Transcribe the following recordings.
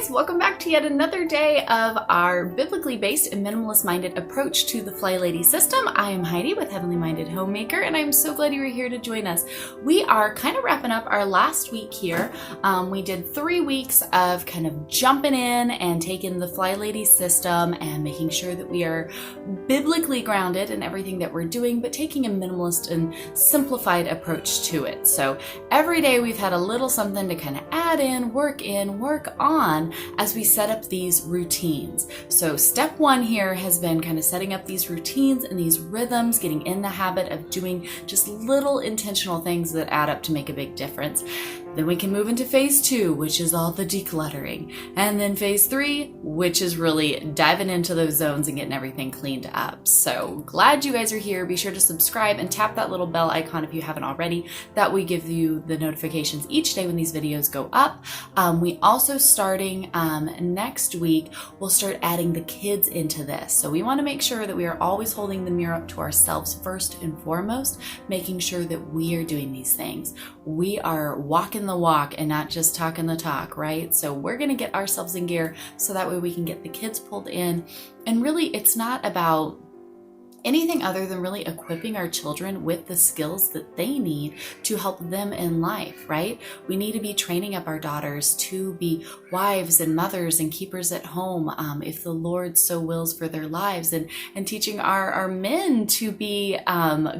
guys, welcome back to yet another day of our biblically based and minimalist minded approach to the FlyLady system. I am Heidi with Heavenly Minded Homemaker, and I'm so glad you were here to join us. We are kind of wrapping up our last week here. We did 3 weeks of kind of jumping in and taking the FlyLady system and making sure that we are biblically grounded in everything that we're doing, but taking a minimalist and simplified approach to it. So every day we've had a little something to kind of add in, work on as we set up these routines. So step 1 here has been kind of setting up these routines and these rhythms, getting in the habit of doing just little intentional things that add up to make a big difference. Then we can move into phase 2, which is all the decluttering. And then phase 3, which is really diving into those zones and getting everything cleaned up. So glad you guys are here. Be sure to subscribe and tap that little bell icon if you haven't already. That will give you the notifications each day when these videos go up. We also starting next week, we'll start adding the kids into this. So we want to make sure that we are always holding the mirror up to ourselves first and foremost, making sure that we are doing these things. We are walking the walk and not just talking the talk, right? So we're going to get ourselves in gear so that way we can get the kids pulled in. And really, it's not about anything other than really equipping our children with the skills that they need to help them in life, right? We need to be training up our daughters to be wives and mothers and keepers at home, if the Lord so wills for their lives, and teaching our men to be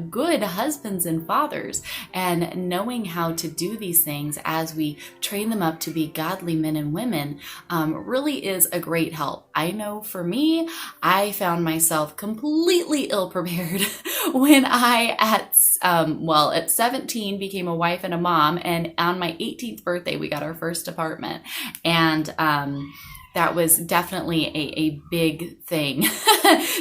good husbands and fathers, and knowing how to do these things as we train them up to be godly men and women really is a great help. I know for me, I found myself completely ill-prepared when I at 17 became a wife and a mom, and on my 18th birthday we got our first apartment, and that was definitely a big thing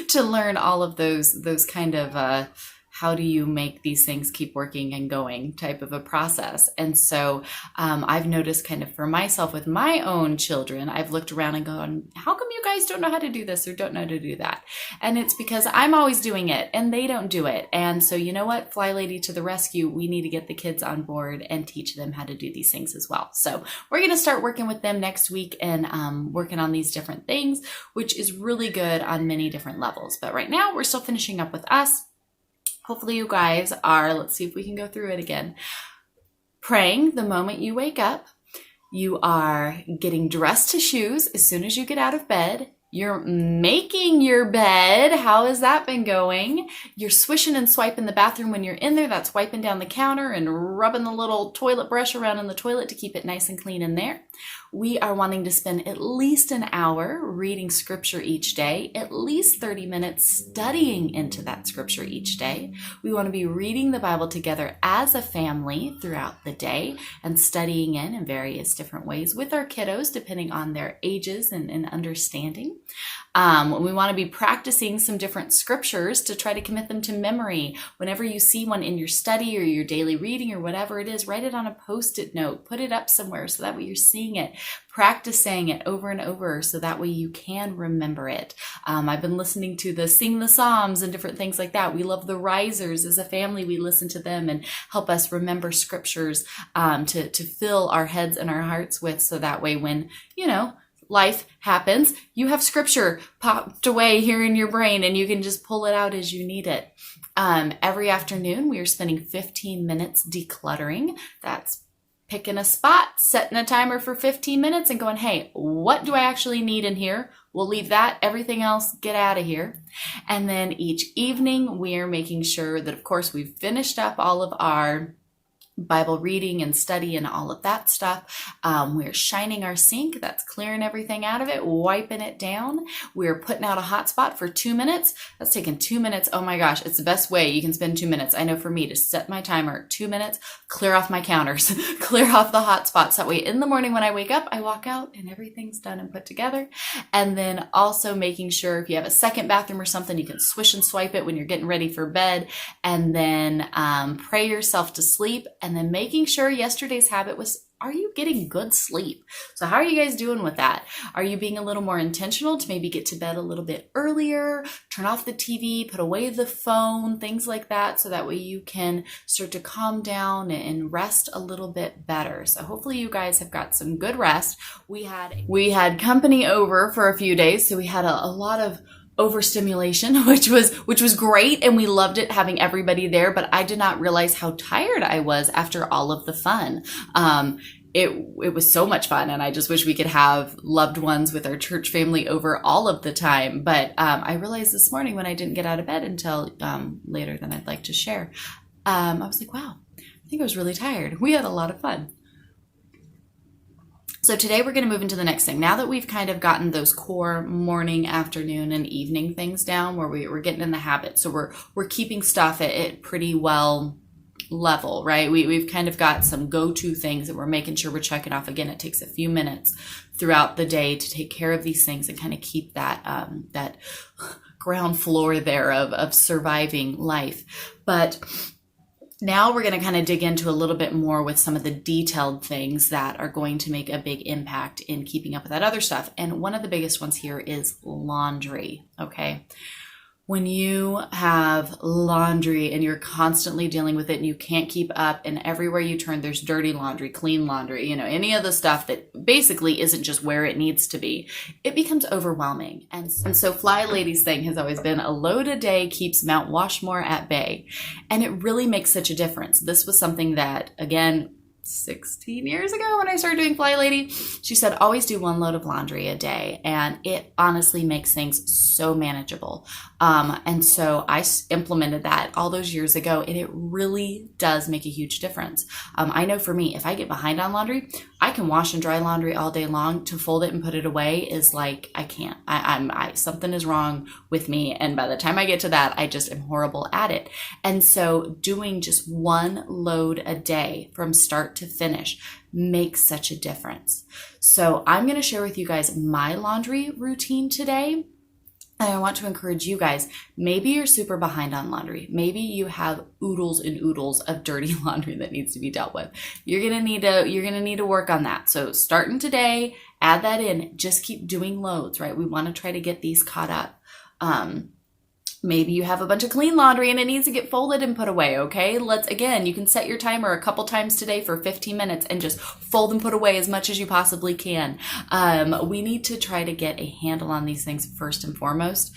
to learn all of those kind of how do you make these things keep working and going type of a process. And so I've noticed kind of for myself with my own children, I've looked around and gone, how come you guys don't know how to do this or don't know how to do that? And it's because I'm always doing it and they don't do it. And so you know what, FlyLady to the rescue, we need to get the kids on board and teach them how to do these things as well. So we're going to start working with them next week and working on these different things, which is really good on many different levels. But right now we're still finishing up with us. Hopefully you guys are, let's see if we can go through it again, praying the moment you wake up. You are getting dressed to shoes as soon as you get out of bed. You're making your bed. How has that been going? You're swishing and swiping the bathroom when you're in there. That's wiping down the counter and rubbing the little toilet brush around in the toilet to keep it nice and clean in there. We are wanting to spend at least an hour reading scripture each day, at least 30 minutes studying into that scripture each day. We want to be reading the Bible together as a family throughout the day and studying in various different ways with our kiddos, depending on their ages and understanding. We want to be practicing some different scriptures to try to commit them to memory. Whenever you see one in your study or your daily reading or whatever it is, write it on a Post-it note, put it up somewhere so that way you're seeing it. Practice saying it over and over so that way you can remember it. I've been listening to the Sing the Psalms and different things like that. We love the Risers as a family. We listen to them and help us remember scriptures to fill our heads and our hearts with, so that way when, life happens, you have scripture popped away here in your brain and you can just pull it out as you need it. Every afternoon, we are spending 15 minutes decluttering. That's picking a spot, setting a timer for 15 minutes and going, hey, what do I actually need in here? We'll leave that. Everything else, get out of here. And then each evening, we are making sure that, of course, we've finished up all of our Bible reading and study and all of that stuff. We're shining our sink. That's clearing everything out of it, wiping it down. We're putting out a hot spot for 2 minutes. That's taking 2 minutes. Oh my gosh, it's the best way you can spend 2 minutes. I know for me to set my timer, 2 minutes, clear off my counters, clear off the hot spots. That way in the morning when I wake up, I walk out and everything's done and put together. And then also making sure if you have a second bathroom or something, you can swish and swipe it when you're getting ready for bed, and then pray yourself to sleep. And then making sure yesterday's habit was are you getting good sleep? So how are you guys doing with that? Are you being a little more intentional to maybe get to bed a little bit earlier, turn off the TV, put away the phone, things like that, so that way you can start to calm down and rest a little bit better. So hopefully you guys have got some good rest. We had company over for a few days, so we had a lot of overstimulation, which was great, and we loved it having everybody there, but I did not realize how tired I was after all of the fun. It was so much fun, and I just wish we could have loved ones with our church family over all of the time. But I realized this morning when I didn't get out of bed until later than I'd like to share, I was like, wow, I think I was really tired. We had a lot of fun. So today we're going to move into the next thing. Now that we've kind of gotten those core morning, afternoon, and evening things down, where we're getting in the habit. So we're keeping stuff at pretty well level, right? We've kind of got some go-to things that we're making sure we're checking off. Again, it takes a few minutes throughout the day to take care of these things and kind of keep that that ground floor there of surviving life. But now we're going to kind of dig into a little bit more with some of the detailed things that are going to make a big impact in keeping up with that other stuff. And one of the biggest ones here is laundry, okay? When you have laundry and you're constantly dealing with it and you can't keep up, and everywhere you turn there's dirty laundry, clean laundry, any of the stuff that basically isn't just where it needs to be, it becomes overwhelming. And so FlyLady's thing has always been a load a day keeps Mount Washmore at bay. And it really makes such a difference. This was something that, again, 16 years ago when I started doing FlyLady, she said, always do one load of laundry a day. And it honestly makes things so manageable. And so I implemented that all those years ago, and it really does make a huge difference. I know for me, if I get behind on laundry, I can wash and dry laundry all day long. To fold it and put it away is like, I can't. Something is wrong with me. And by the time I get to that, I just am horrible at it. And so doing just one load a day from start to finish makes such a difference. So I'm going to share with you guys my laundry routine today. And I want to encourage you guys, maybe you're super behind on laundry. Maybe you have oodles and oodles of dirty laundry that needs to be dealt with. You're going to need to work on that. So starting today, add that in, just keep doing loads, right? We want to try to get these caught up. Maybe you have a bunch of clean laundry and it needs to get folded and put away, okay? You can set your timer a couple times today for 15 minutes and just fold and put away as much as you possibly can. We need to try to get a handle on these things first and foremost,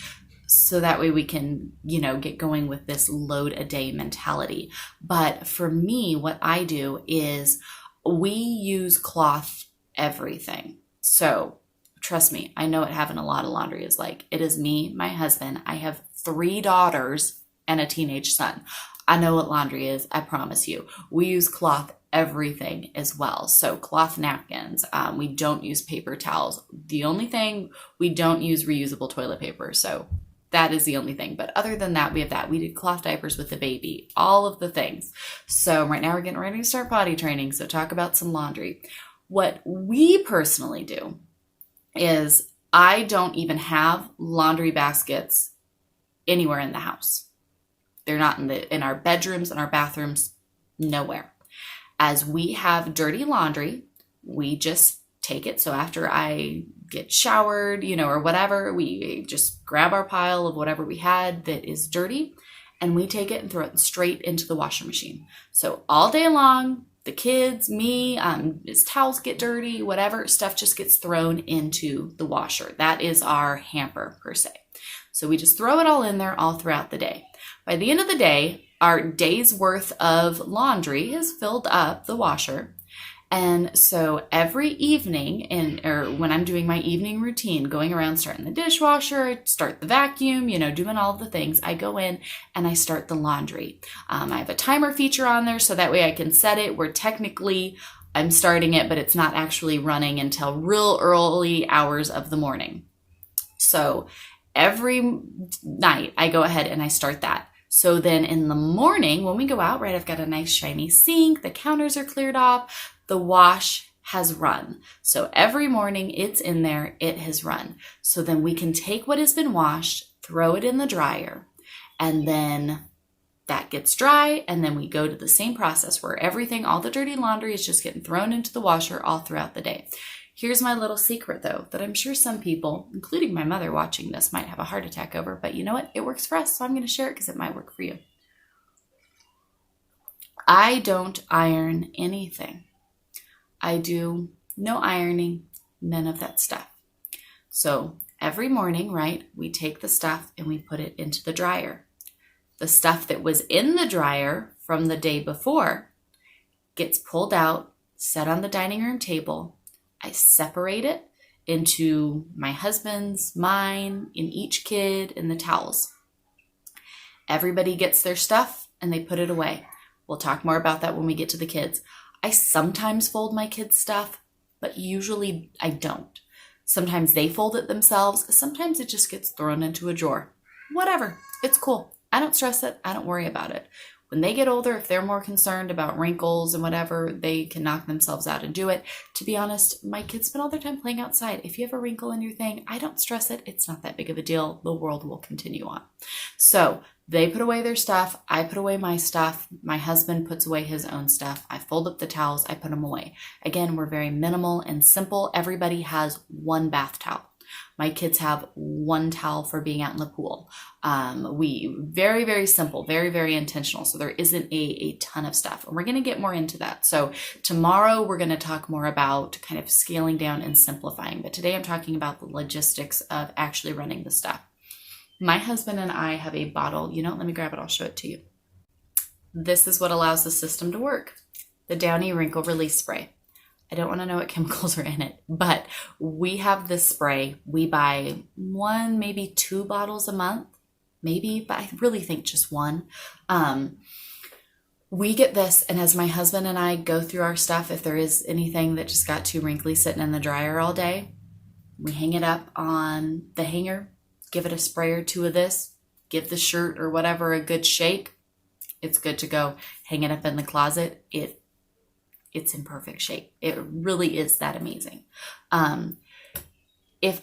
so that way we can, get going with this load a day mentality. But for me, what I do is we use cloth everything. So trust me, I know what having a lot of laundry is like. It is me, my husband. I have 3 daughters and a teenage son. I know what laundry is, I promise you. We use cloth everything as well. So cloth napkins, we don't use paper towels. The only thing, we don't use reusable toilet paper. So that is the only thing. But other than that, we have that. We did cloth diapers with the baby, all of the things. So right now we're getting ready to start potty training. So talk about some laundry. What we personally do is I don't even have laundry baskets anywhere in the house. They're not in our bedrooms and our bathrooms, nowhere. As we have dirty laundry, we just take it. So after I get showered, or whatever, we just grab our pile of whatever we had that is dirty, and we take it and throw it straight into the washing machine. So all day long, the kids, me, as towels get dirty, whatever, stuff just gets thrown into the washer. That is our hamper per se. So we just throw it all in there all throughout the day. By the end of the day, our day's worth of laundry has filled up the washer. And so every evening, or when I'm doing my evening routine, going around starting the dishwasher, start the vacuum, doing all the things, I go in and I start the laundry. I have a timer feature on there so that way I can set it where technically I'm starting it, but it's not actually running until real early hours of the morning. So every night I go ahead and I start that. So then in the morning when we go out, right, I've got a nice shiny sink, the counters are cleared off, the wash has run. So every morning it's in there, it has run. So then we can take what has been washed, throw it in the dryer, and then That gets dry, and then we go to the same process where everything, all the dirty laundry is just getting thrown into the washer all throughout the day. Here's my little secret though, that I'm sure some people, including my mother watching this, might have a heart attack over, but you know what? It works for us, so I'm going to share it because it might work for you. I don't iron anything. I do no ironing, none of that stuff. So every morning, right, we take the stuff and we put it into the dryer. The stuff that was in the dryer from the day before gets pulled out, set on the dining room table. I separate it into my husband's, mine, in each kid, and the towels. Everybody gets their stuff and they put it away. We'll talk more about that when we get to the kids. I sometimes fold my kids' stuff, but usually I don't. Sometimes they fold it themselves. Sometimes it just gets thrown into a drawer. Whatever. It's cool. I don't stress it. I don't worry about it. When they get older, if they're more concerned about wrinkles and whatever, they can knock themselves out and do it. To be honest, my kids spend all their time playing outside. If you have a wrinkle in your thing, I don't stress it. It's not that big of a deal. The world will continue on. So they put away their stuff. I put away my stuff. My husband puts away his own stuff. I fold up the towels. I put them away. Again, we're very minimal and simple. Everybody has one bath towel. My kids have one towel for being out in the pool. We very, very simple, very, very intentional. So there isn't a ton of stuff. And we're going to get more into that. So tomorrow we're going to talk more about kind of scaling down and simplifying. But today I'm talking about the logistics of actually running the stuff. My husband and I have a bottle. Let me grab it. I'll show it to you. This is what allows the system to work. The Downy Wrinkle Release Spray. I don't want to know what chemicals are in it, but we have this spray. We buy 1, maybe 2 bottles a month, maybe, but I really think just 1. We get this, and as my husband and I go through our stuff, if there is anything that just got too wrinkly sitting in the dryer all day, we hang it up on the hanger, give it a spray or 2 of this, give the shirt or whatever a good shake. It's good to go. Hang it up in the closet. It's in perfect shape. It really is that amazing. If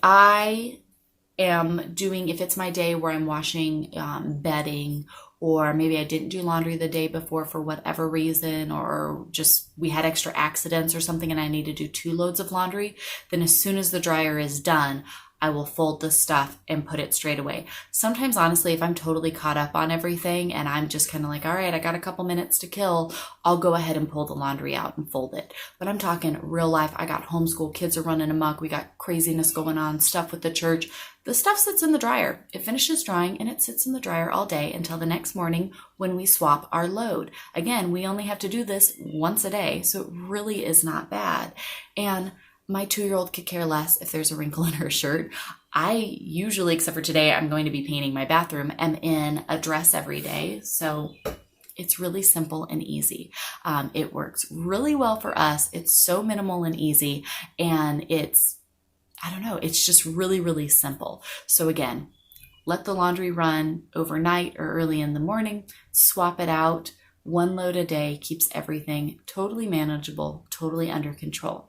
it's my day where I'm washing bedding, or maybe I didn't do laundry the day before for whatever reason, or just we had extra accidents or something and I need to do 2 loads of laundry, then as soon as the dryer is done, I will fold the stuff and put it straight away. Sometimes, honestly, if I'm totally caught up on everything and I'm just kind of like, all right, I got a couple minutes to kill, I'll go ahead and pull the laundry out and fold it. But I'm talking real life. I got homeschool, kids are running amok. We got craziness going on, stuff with the church. The stuff sits in the dryer. It finishes drying and it sits in the dryer all day until the next morning when we swap our load. Again, we only have to do this once a day, so it really is not bad. And my 2-year-old could care less if there's a wrinkle in her shirt. I usually, except for today, I'm going to be painting my bathroom, am in a dress every day. So it's really simple and easy. It works really well for us. It's so minimal and easy. And it's just really, really simple. So again, let the laundry run overnight or early in the morning, swap it out. 1 load a day keeps everything totally manageable, totally under control.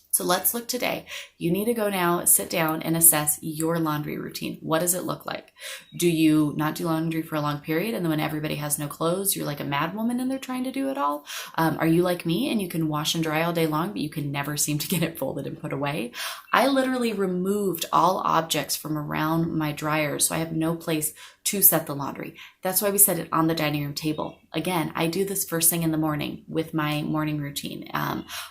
So let's look today. You need to go now, sit down and assess your laundry routine. What does it look like? Do you not do laundry for a long period, and then when everybody has no clothes, you're like a mad woman and they're trying to do it all? Are you like me and you can wash and dry all day long, but you can never seem to get it folded and put away? I literally removed all objects from around my dryer, so I have no place to set the laundry. That's why we set it on the dining room table. Again, I do this first thing in the morning with my morning routine.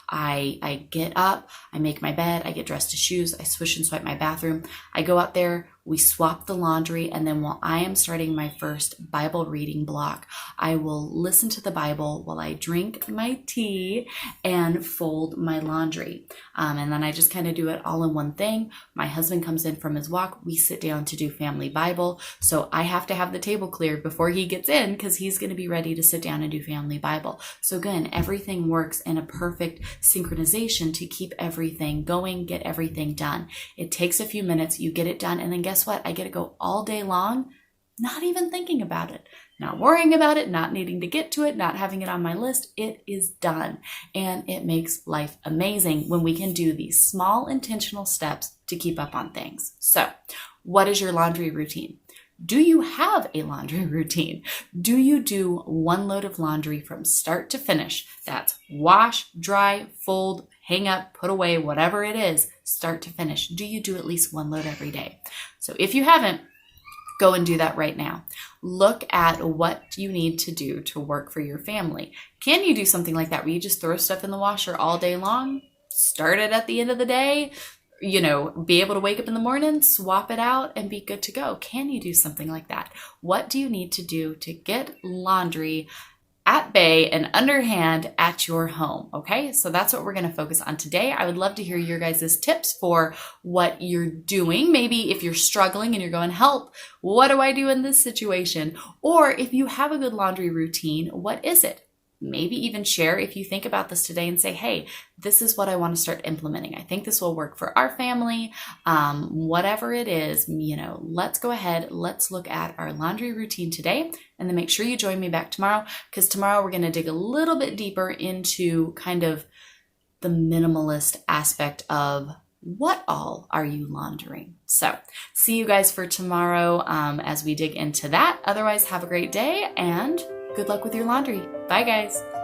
I get up, I make my bed, I get dressed to shoes, I swish and swipe my bathroom. I go out there, we swap the laundry, and then while I am starting my first Bible reading block, I will listen to the Bible while I drink my tea and fold my laundry. And then I just kind of do it all in one thing. My husband comes in from his walk. We sit down to do family Bible. So I have to have the table cleared before he gets in because he's going to be ready to sit down and do family Bible. So again, everything works in a perfect synchronization to keep everything going, get everything done. It takes a few minutes, you get it done, and then guess what? I get to go all day long, not even thinking about it, not worrying about it, not needing to get to it, not having it on my list. It is done. And it makes life amazing when we can do these small intentional steps to keep up on things. So what is your laundry routine? Do you have a laundry routine? Do you do one load of laundry from start to finish? That's wash, dry, fold, hang up, put away, whatever it is, start to finish. Do you do at least one load every day? So if you haven't, go and do that right now. Look at what you need to do to work for your family. Can you do something like that where you just throw stuff in the washer all day long? Start it at the end of the day, be able to wake up in the morning, swap it out, and be good to go. Can you do something like that? What do you need to do to get laundry at bay and underhand at your home? Okay, so that's what we're going to focus on today. I would love to hear your guys' tips for what you're doing. Maybe if you're struggling and you're going, help, what do I do in this situation? Or if you have a good laundry routine, what is it? Maybe even share if you think about this today and say, hey, this is what I want to start implementing. I think this will work for our family. Whatever it is, let's go ahead. Let's look at our laundry routine today, and then make sure you join me back tomorrow, because tomorrow we're going to dig a little bit deeper into kind of the minimalist aspect of what all are you laundering. So see you guys for tomorrow as we dig into that. Otherwise, have a great day and good luck with your laundry. Bye, guys.